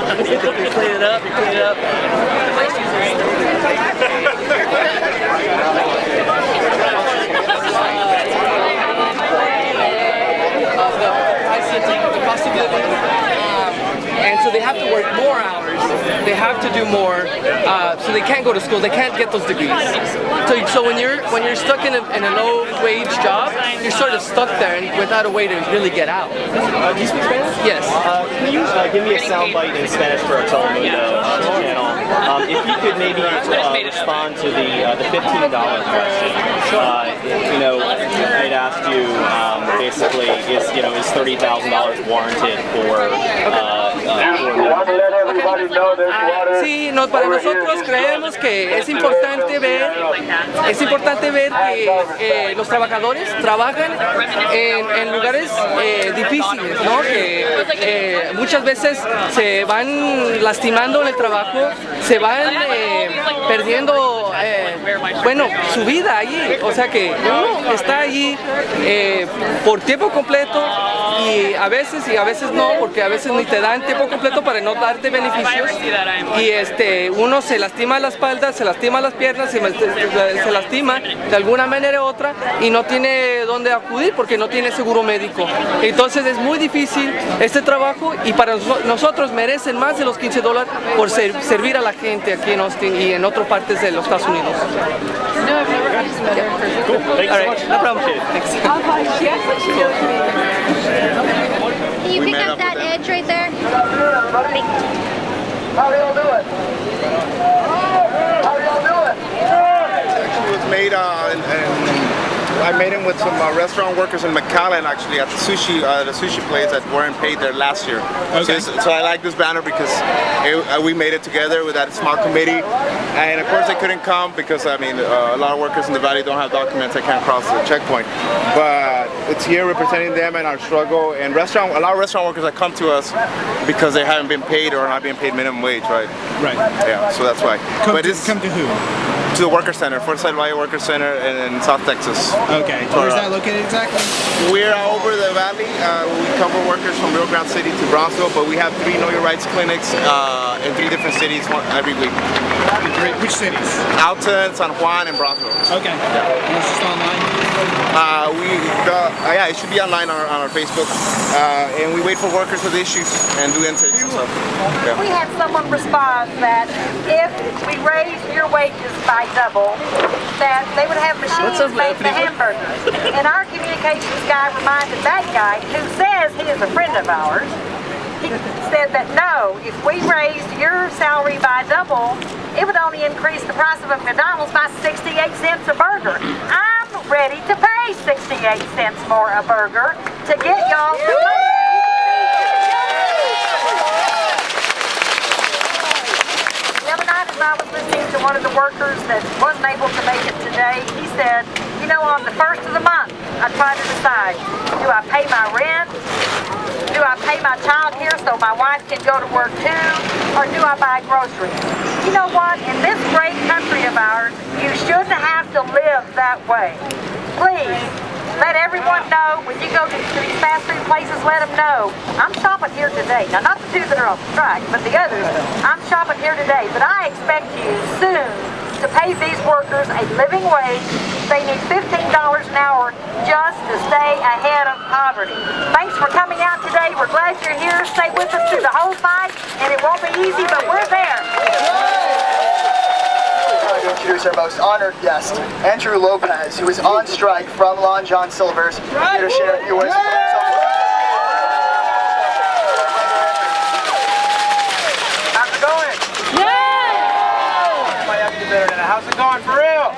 You clean it up, you clean it up. The cost of living, and so they have to work more hours. They have to do more, so they can't go to school. They can't get those degrees. So when you're stuck in a low wage job, you're sort of stuck there and without a way to really get out. Do you speak Spanish? Yes. Can you give me a soundbite in Spanish for our Telemundo channel? If you could maybe respond to the $15 question. You know, I'd asked you basically is $30,000 warranted for Sí, para nosotros creemos que es importante ver que los trabajadores trabajan en lugares difíciles, ¿no? Que muchas veces se van lastimando en el trabajo, se van perdiendo su vida allí, o sea que uno está allí por tiempo completo y a veces no, porque a veces ni te dan tiempo completo para no darte beneficios y uno se lastima la espalda, se lastima las piernas, se lastima de alguna manera u otra y no tiene dónde acudir porque no tiene seguro médico. Entonces es muy difícil este trabajo y para nosotros merecen más de los $15 por servir a la gente aquí en Austin y en otras partes de los Estados Unidos. No, I've never had some other first. Cool. Thanks so much. No problem. Thanks. Can you pick up that edge right there? How do y'all do it? How do y'all do it? Actually, it was made I made him with some restaurant workers in McAllen, actually, at the sushi place that weren't paid there last year. Okay. So I like this banner because we made it together with that small committee, and of course they couldn't come because a lot of workers in the valley don't have documents; they can't cross the checkpoint. But it's here representing them and our struggle. And a lot of restaurant workers that come to us because they haven't been paid or are not being paid minimum wage, right? Right. Yeah. So that's why. Come to who? To the Worker Center, Forsyth Valley Worker Center in South Texas. Okay. Where's that located exactly? We're over the valley. We cover workers from Rio Grande City to Brownsville, but we have 3 Know Your Rights clinics in 3 different cities every week. Great. Which cities? Alton, San Juan, and Brownsville. Okay. And it's just online? Yeah, it should be online on our Facebook. And we wait for workers with issues and do intakes and stuff. Yeah. We had someone respond that if we raise your wages by double, that they would have machines make the hamburgers. And our communications guy reminded that guy, who says he is a friend of ours, he said that no, if we raised your salary by double, it would only increase the price of a McDonald's by 68 cents a burger. I'm ready to pay 68 cents more a burger to get y'all some money. The other night as I was listening to one of the workers that wasn't able to make it today, he said, you know, on the first of the month, I try to decide, do I pay my rent? Do I pay my child care so my wife can go to work too? Or do I buy groceries? You know what? In this great country of ours, you shouldn't have to live that way. Please, let everyone know, when you go to these fast food places, let them know, I'm shopping here today. Now, not the 2 that are on strike, but the others, I'm shopping here today. But I expect you soon to pay these workers a living wage. They need $15 an hour just to stay ahead of poverty. Thanks for coming out today. We're glad you're here. Stay with us through the whole fight, and it won't be easy, but we're there. To introduce our most honored guest, Andrew Lopez, who is on strike from Long John Silver's, here to share a few words. How's it going? Might have to do better than that. How's it going for real?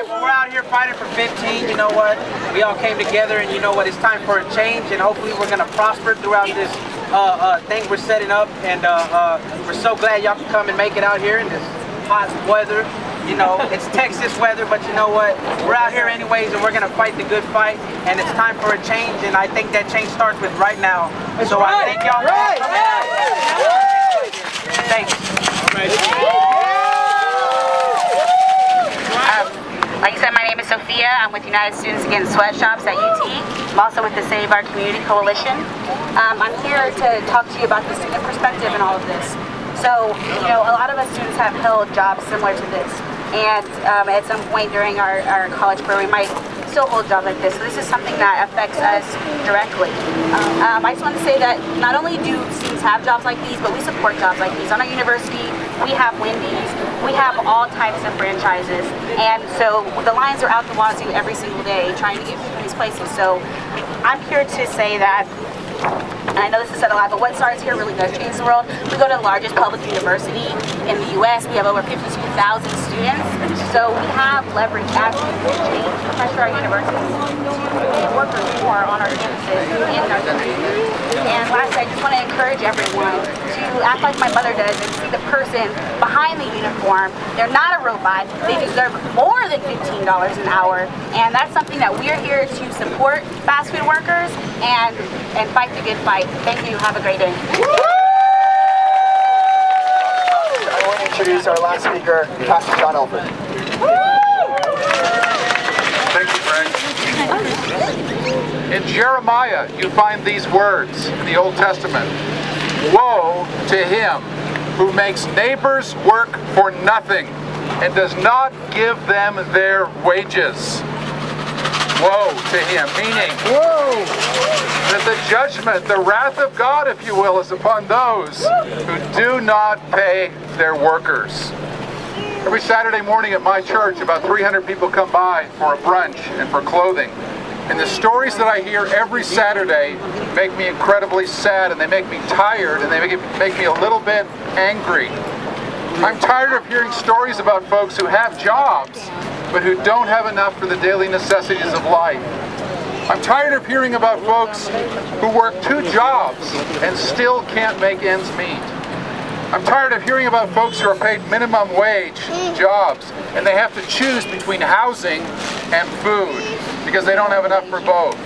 Well, we're out here fighting for 15. You know what? We all came together, and you know what? It's time for a change, and hopefully we're going to prosper throughout this thing we're setting up. And we're so glad y'all can come and make it out here in this hot weather. You know, it's Texas weather, but you know what? We're out here anyways, and we're going to fight the good fight, and it's time for a change, and I think that change starts with right now. So I thank y'all. Thanks. Like I said, my name is Sophia. I'm with United Students Against Sweatshops at UT. I'm also with the Save Our Community Coalition. I'm here to talk to you about the student perspective in all of this. So, you know, a lot of us students have held jobs similar to this. And at some point during our college career, we might still hold jobs like this. So this is something that affects us directly. I just want to say that not only do students have jobs like these, but we support jobs like these. On our university, we have Wendy's, we have all types of franchises. And so the lines are out the wazoo every single day trying to get people in these places. So I'm here to say that, and I know this is said a lot, but what starts here really does change the world. We go to the largest public university in the U.S. We have over 52,000 students. So we have leverage actually to change the pressure our universities to get workers more on our campuses and in our communities. And lastly, I just want to encourage everyone to act like my mother does and see the person behind the uniform. They're not a robot. They deserve more than $15 an hour. And that's something that we're here to support fast food workers and fight the good fight. Thank you. Have a great day. I want to introduce our last speaker, Pastor John Elford. Thank you, Frank. In Jeremiah, you find these words in the Old Testament. Woe to him who makes neighbors work for nothing and does not give them their wages. Woe to him, meaning that the judgment, the wrath of God, if you will, is upon those who do not pay their workers. Every Saturday morning at my church, about 300 people come by for a brunch and for clothing. And the stories that I hear every Saturday make me incredibly sad, and they make me tired, and they make me a little bit angry. I'm tired of hearing stories about folks who have jobs, but who don't have enough for the daily necessities of life. I'm tired of hearing about folks who work 2 jobs and still can't make ends meet. I'm tired of hearing about folks who are paid minimum wage jobs and they have to choose between housing and food because they don't have enough for both.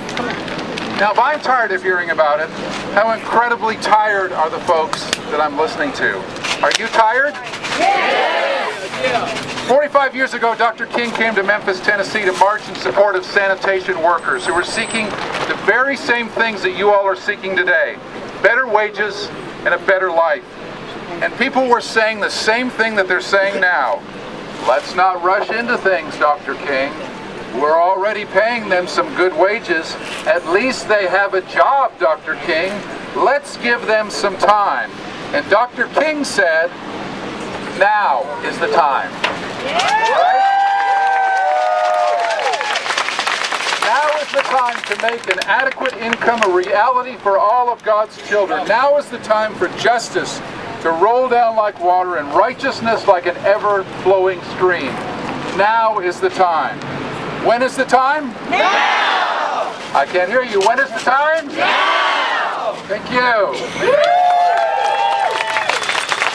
Now, if I'm tired of hearing about it, how incredibly tired are the folks that I'm listening to? Are you tired? Yes! 45 years ago, Dr. King came to Memphis, Tennessee to march in support of sanitation workers who were seeking the very same things that you all are seeking today. Better wages and a better life. And people were saying the same thing that they're saying now. Let's not rush into things, Dr. King. We're already paying them some good wages. At least they have a job, Dr. King. Let's give them some time. And Dr. King said, now is the time. Right? Now is the time to make an adequate income a reality for all of God's children. Now is the time for justice to roll down like water and righteousness like an ever-flowing stream. Now is the time. When is the time? Now! I can't hear you. When is the time? Now! Thank you.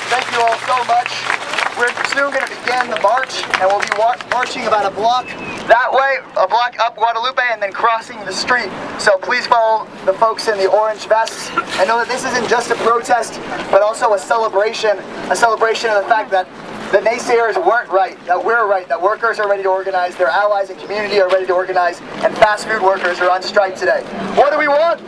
Thank you all so much. We're soon going to begin the march, and we'll be marching about a block that way, a block up Guadalupe, and then crossing the street. So please follow the folks in the orange vests, and know that this isn't just a protest, but also a celebration of the fact that the naysayers weren't right, that we're right, that workers are ready to organize, their allies and community are ready to organize, and fast food workers are on strike today. What do we want?